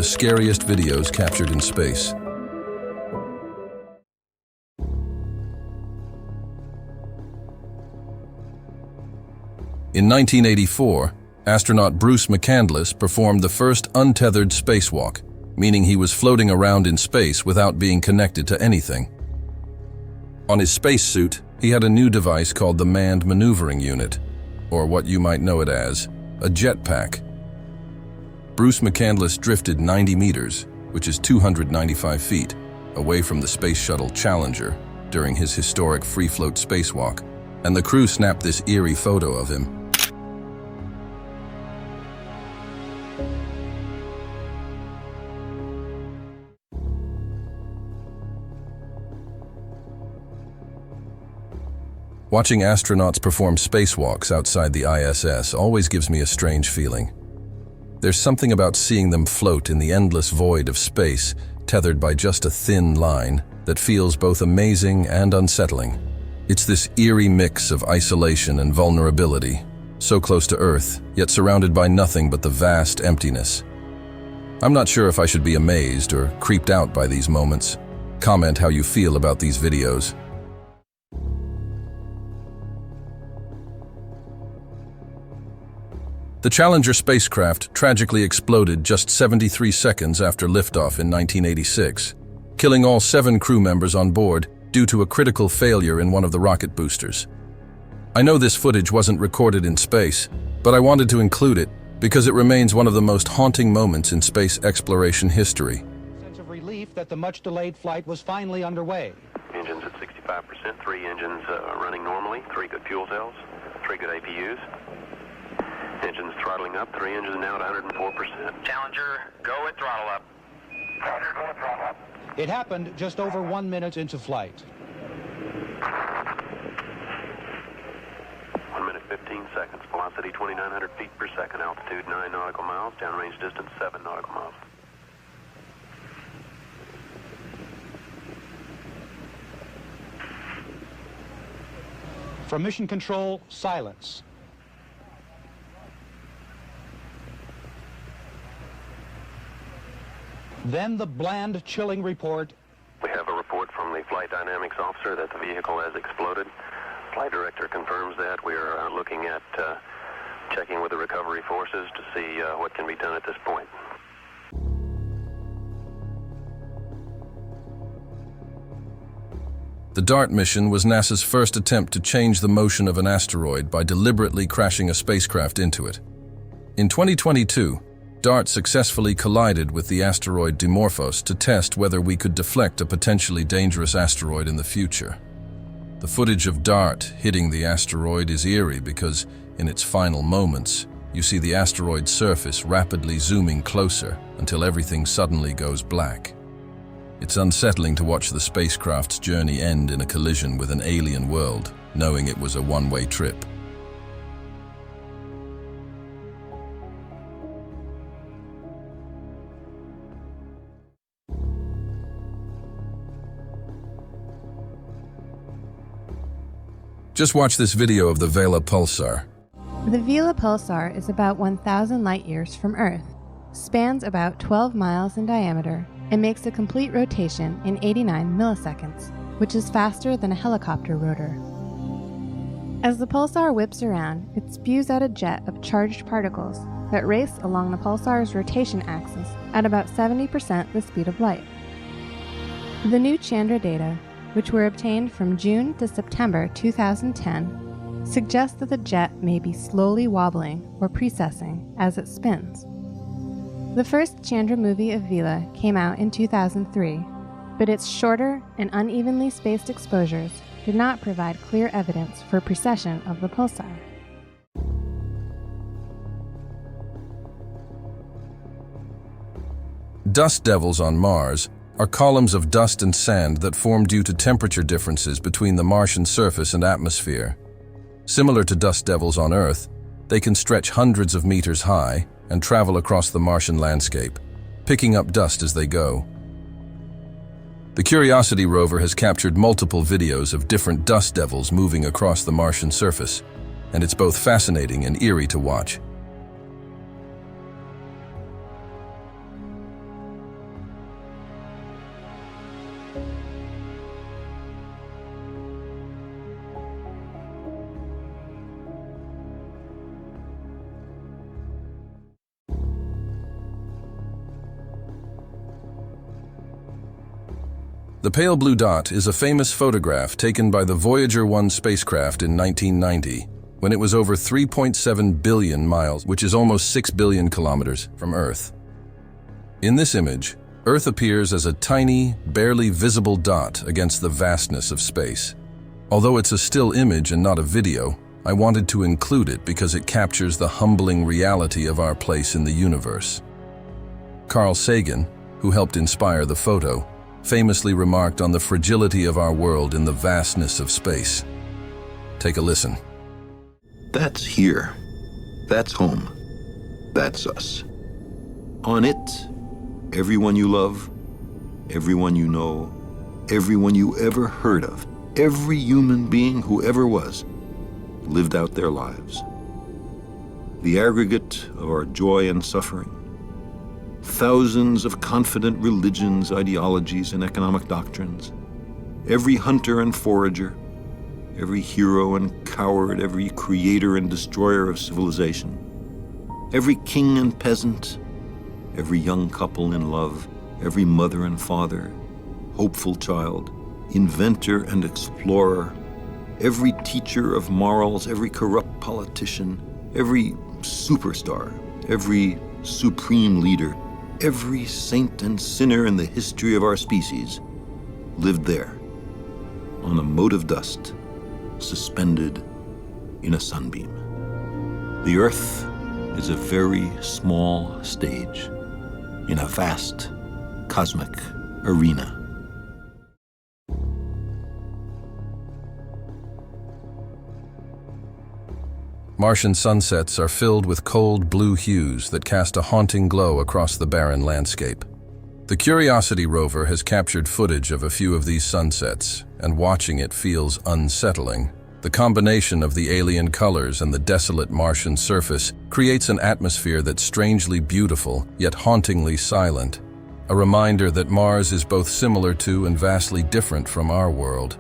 The scariest videos captured in space. In 1984, astronaut Bruce Mccandless performed the first untethered spacewalk, meaning he was floating around in space without being connected to anything. On his spacesuit, he had a new device called the Manned Maneuvering Unit, or what you might know it as, a jetpack. Bruce Mccandless drifted 90 meters, which is 295 feet, away from the Space Shuttle Challenger during his historic free-float spacewalk, and the crew snapped this eerie photo of him. Watching astronauts perform spacewalks outside the ISS always gives me a strange feeling. There's something about seeing them float in the endless void of space, tethered by just a thin line, that feels both amazing and unsettling. It's this eerie mix of isolation and vulnerability, so close to Earth, yet surrounded by nothing but the vast emptiness. I'm not sure if I should be amazed or creeped out by these moments. Comment how you feel about these videos. The Challenger spacecraft tragically exploded just 73 seconds after liftoff in 1986, killing all 7 crew members on board due to a critical failure in one of the rocket boosters. I know this footage wasn't recorded in space, but I wanted to include it because it remains one of the most haunting moments in space exploration history. Sense of relief that the much-delayed flight was finally underway. Engines at 65%, 3 engines running normally, 3 good fuel cells, 3 good APUs. Engines throttling up, 3 engines now at 104%. Challenger, go at throttle up. Challenger, go at throttle up. It happened just over 1 minute into flight. 1 minute, 15 seconds. Velocity 2,900 feet per second. Altitude 9 nautical miles. Downrange distance 7 nautical miles. From Mission Control, silence. Then the bland, chilling report. We have a report from the flight dynamics officer that the vehicle has exploded. Flight director confirms that. We are looking at checking with the recovery forces to see what can be done at this point. The D.A.R.T mission was NASA's first attempt to change the motion of an asteroid by deliberately crashing a spacecraft into it. In 2022, D.A.R.T successfully collided with the asteroid Dimorphos to test whether we could deflect a potentially dangerous asteroid in the future. The footage of D.A.R.T hitting the asteroid is eerie because, in its final moments, you see the asteroid's surface rapidly zooming closer until everything suddenly goes black. It's unsettling to watch the spacecraft's journey end in a collision with an alien world, knowing it was a one-way trip. Just watch this video of the Vela Pulsar. The Vela Pulsar is about 1,000 light-years from Earth, spans about 12 miles in diameter, and makes a complete rotation in 89 milliseconds, which is faster than a helicopter rotor. As the pulsar whips around, it spews out a jet of charged particles that race along the pulsar's rotation axis at about 70% the speed of light. The new Chandra data, which were obtained from June to September 2010, suggest that the jet may be slowly wobbling or precessing as it spins. The first Chandra movie of Vela came out in 2003, but its shorter and unevenly spaced exposures did not provide clear evidence for precession of the pulsar. Dust devils on Mars are columns of dust and sand that form due to temperature differences between the Martian surface and atmosphere. Similar to dust devils on Earth, they can stretch hundreds of meters high and travel across the Martian landscape, picking up dust as they go. The Curiosity rover has captured multiple videos of different dust devils moving across the Martian surface, and it's both fascinating and eerie to watch. The pale blue dot is a famous photograph taken by the Voyager 1 spacecraft in 1990, when it was over 3.7 billion miles, which is almost 6 billion kilometers, from Earth. In this image, Earth appears as a tiny, barely visible dot against the vastness of space. Although it's a still image and not a video, I wanted to include it because it captures the humbling reality of our place in the universe. Carl Sagan, who helped inspire the photo, famously remarked on the fragility of our world in the vastness of space. Take a listen. That's here. That's home. That's us. On it, everyone you love, everyone you know, everyone you ever heard of, every human being who ever was, lived out their lives. The aggregate of our joy and suffering, thousands of confident religions, ideologies, and economic doctrines, every hunter and forager, every hero and coward, every creator and destroyer of civilization, every king and peasant, every young couple in love, every mother and father, hopeful child, inventor and explorer, every teacher of morals, every corrupt politician, every superstar, every supreme leader, every saint and sinner in the history of our species lived there, on a mote of dust, suspended in a sunbeam. The Earth is a very small stage in a vast cosmic arena. Martian sunsets are filled with cold blue hues that cast a haunting glow across the barren landscape. The Curiosity rover has captured footage of a few of these sunsets, and watching it feels unsettling. The combination of the alien colors and the desolate Martian surface creates an atmosphere that's strangely beautiful, yet hauntingly silent. A reminder that Mars is both similar to and vastly different from our world.